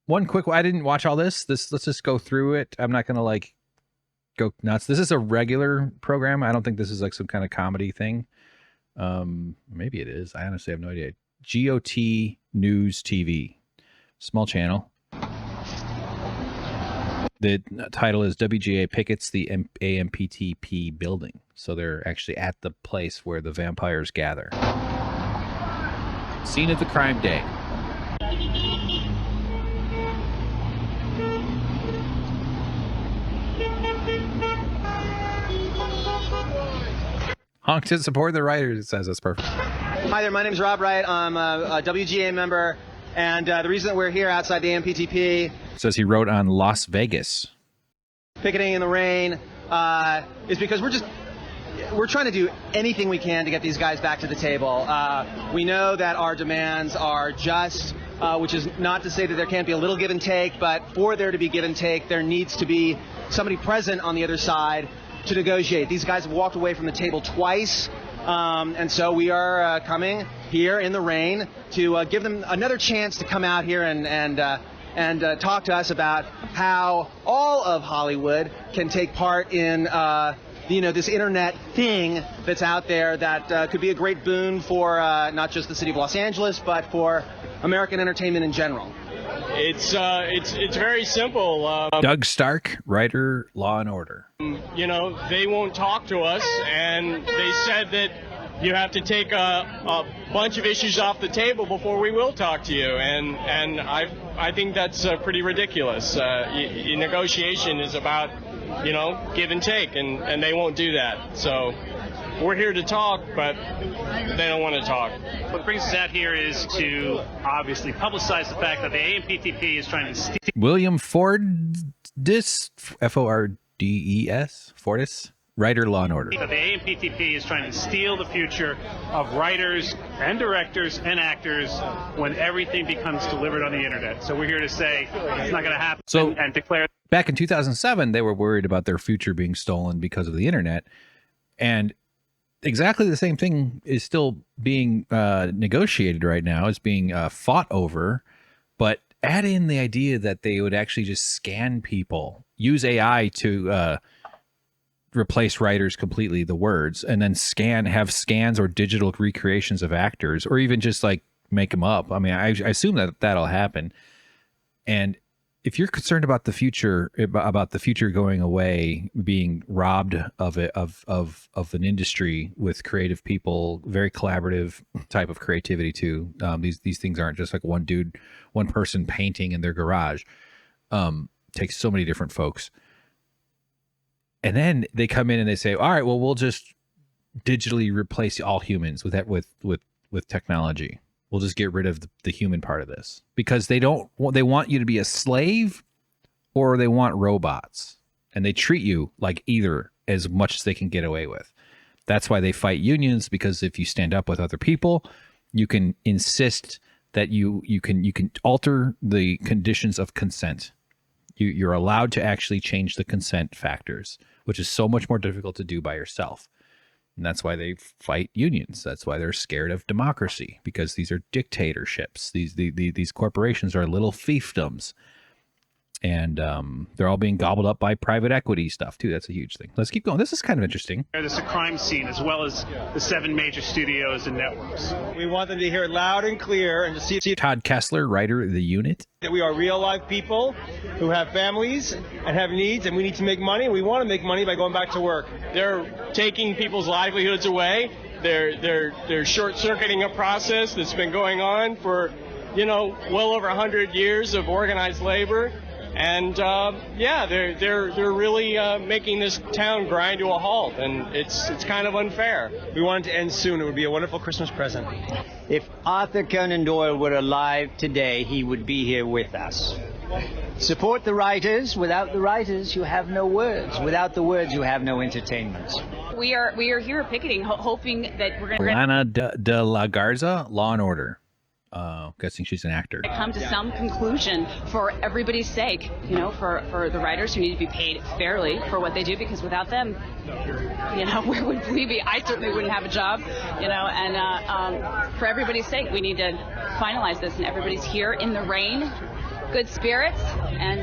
One quick, I didn't watch all this. Let's just go through it. I'm not going to like go nuts. This is a regular program. I don't think this is like some kind of comedy thing. Maybe it is. I honestly have no idea. GOT News TV, small channel. The title is WGA Pickets the AMPTP building. So they're actually at the place where the vampires gather. Scene of the crime day. Honk to support the writers, it says. That's perfect. Hi there, my name is Rob Wright. I'm a WGA member, and the reason that we're here outside the AMPTP Says he wrote on Las Vegas. picketing in the rain is because we're trying to do anything we can to get these guys back to the table. We know that our demands are just, which is not to say that there can't be a little give and take, but for there to be give and take, there needs to be somebody present on the other side to negotiate. These guys have walked away from the table twice, and so we are coming here in the rain to give them another chance to come out here and talk to us about how all of Hollywood can take part in this internet thing that's out there that could be a great boon for not just the city of Los Angeles, but for American entertainment in general. It's very simple. Doug Stark, writer, Law and Order. They won't talk to us, and they said that you have to take a bunch of issues off the table before we will talk to you, and I think that's pretty ridiculous. Negotiation is about give and take, and they won't do that. So we're here to talk, but they don't want to talk. What brings us out here is to obviously publicize the fact that the AMPTP is trying to steal. William Fordes, Fordes, Fordes, writer, Law and Order. That the AMPTP is trying to steal the future of writers and directors and actors when everything becomes delivered on the internet. So we're here to say it's not going to happen and declare. Back in 2007, they were worried about their future being stolen because of the internet, and exactly the same thing is still being negotiated right now. It's being fought over, but add in the idea that they would actually just scan people, use AI to replace writers completely, the words, and then have scans or digital recreations of actors, or even just like make them up. I mean, I assume that that'll happen. And if you're concerned about the future going away, being robbed of an industry with creative people, very collaborative type of creativity too. These things aren't just like one person painting in their garage. Takes so many different folks. And then they come in and they say, all right, well, we'll just digitally replace all humans with technology. We'll just get rid of the human part of this, because they want you to be a slave, or they want robots, and they treat you like either as much as they can get away with. That's why they fight unions, because if you stand up with other people, you can insist that you can alter the conditions of consent. You're allowed to actually change the consent factors, which is so much more difficult to do by yourself. And that's why they fight unions. That's why they're scared of democracy, because these are dictatorships. These corporations are little fiefdoms. And they're all being gobbled up by private equity stuff, too. That's a huge thing. Let's keep going. This is kind of interesting. There's a crime scene, as well as the 7 major studios and networks. We want them to hear it loud and clear and to see Todd Kessler, writer of The Unit. that we are real live people who have families and have needs, and we need to make money, and we want to make money by going back to work. They're taking people's livelihoods away. They're short-circuiting a process that's been going on for, well over 100 years of organized labor. And they're really making this town grind to a halt, and it's kind of unfair. We want it to end soon. It would be a wonderful Christmas present. If Arthur Conan Doyle were alive today, he would be here with us. Support the writers. Without the writers, you have no words. Without the words, you have no entertainment. We are here picketing, hoping that we're going to Lana de la Garza, Law and Order. Guessing she's an actor. come to some conclusion for everybody's sake, for the writers who need to be paid fairly for what they do, because without them, where would we be? I certainly wouldn't have a job, and for everybody's sake, we need to finalize this, and everybody's here in the rain good spirits, and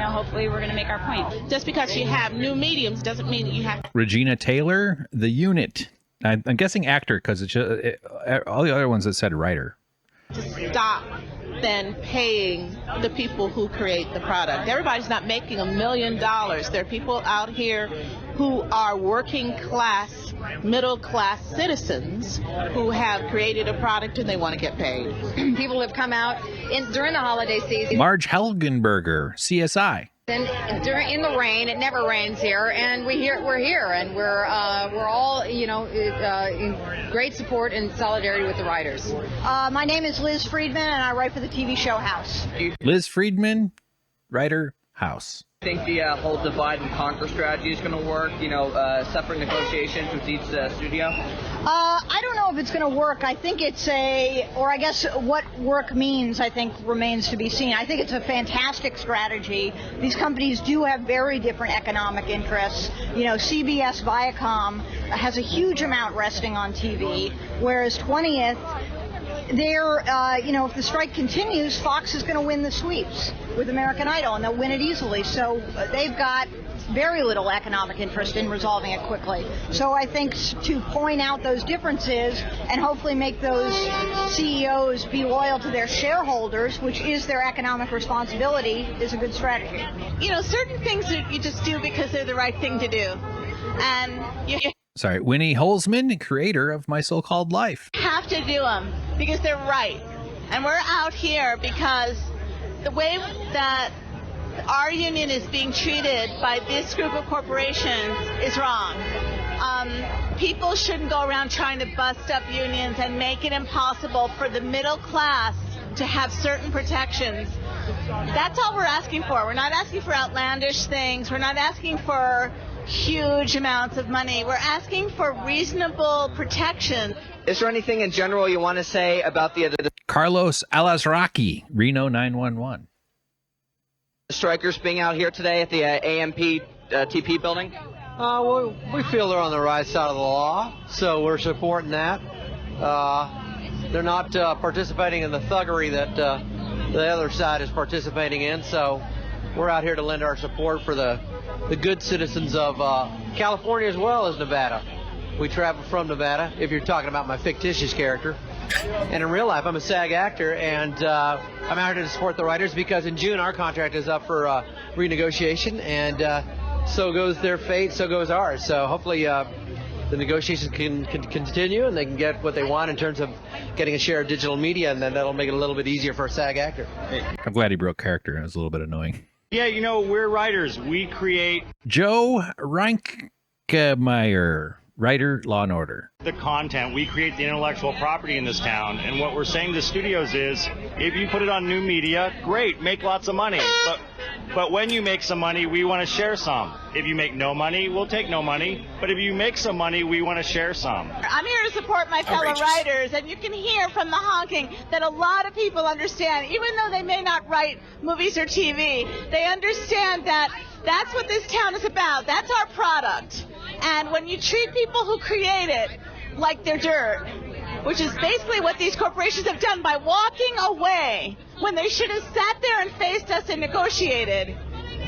hopefully we're going to make our point. Just because you have new mediums doesn't mean that you have. Regina Taylor, The Unit. I'm guessing actor because it's all the other ones that said writer. To stop then paying the people who create the product. Everybody's not making $1 million. There are people out here who are working class, middle class citizens who have created a product and they want to get paid. People have come out during the holiday season. Marge Helgenberger, CSI. And in the rain, it never rains here, and we're here, and we're all in great support and solidarity with the writers. My name is Liz Friedman, and I write for the TV show House. Liz Friedman, writer, House. I think the whole divide and conquer strategy is going to work, separate negotiations with each studio? I don't know if it's going to work. I think I guess what work means, I think, remains to be seen. I think it's a fantastic strategy. These companies do have very different economic interests. CBS Viacom has a huge amount resting on TV, whereas 20th, if the strike continues, Fox is going to win the sweeps with American Idol, and they'll win it easily. So they've got very little economic interest in resolving it quickly. So I think to point out those differences and hopefully make those CEOs be loyal to their shareholders, which is their economic responsibility, is a good strategy. Certain things that you just do because they're the right thing to do. And Sorry, Winnie Holzman, creator of My So-Called Life. have to do them because they're right. And we're out here because the way that our union is being treated by this group of corporations is wrong. People shouldn't go around trying to bust up unions and make it impossible for the middle class to have certain protections. That's all we're asking for. We're not asking for outlandish things. We're not asking for huge amounts of money. We're asking for reasonable protection. Is there anything in general you want to say about the Carlos Alazraqui, Reno 911. strikers being out here today at the AMPTP building? Well, we feel they're on the right side of the law, so we're supporting that. They're not participating in the thuggery that the other side is participating in, so we're out here to lend our support for the good citizens of California as well as Nevada. We travel from Nevada, if you're talking about my fictitious character. And in real life, I'm a SAG actor, and I'm out here to support the writers because in June our contract is up for renegotiation, and so goes their fate, so goes ours. So hopefully the negotiations can continue and they can get what they want in terms of getting a share of digital media, and then that'll make it a little bit easier for a SAG actor. I'm glad he broke character. It was a little bit annoying. Yeah, we're writers. We create Joe Reinkmeyer, writer, Law and Order. the content. We create the intellectual property in this town. And what we're saying to studios is, if you put it on new media, great, make lots of money. But when you make some money, we want to share some. If you make no money, we'll take no money. But if you make some money, we want to share some. I'm here to support my fellow writers, and you can hear from the honking that a lot of people understand, even though they may not write movies or TV, they understand that that's what this town is about. That's our product. And when you treat people who create it like they're dirt, which is basically what these corporations have done by walking away when they should have sat there and faced us and negotiated.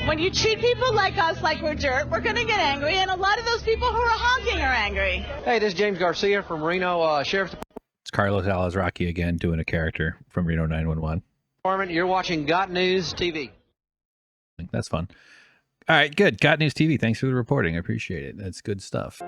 When you treat people like us like we're dirt, we're going to get angry, and a lot of those people who are honking are angry. Hey, this is James Garcia from Reno Sheriff's Department. It's Carlos Alazraqui again doing a character from Reno 911. You're watching GotNewsTV. That's fun. All right, good. GotNewsTV, thanks for the reporting. I appreciate it. That's good stuff.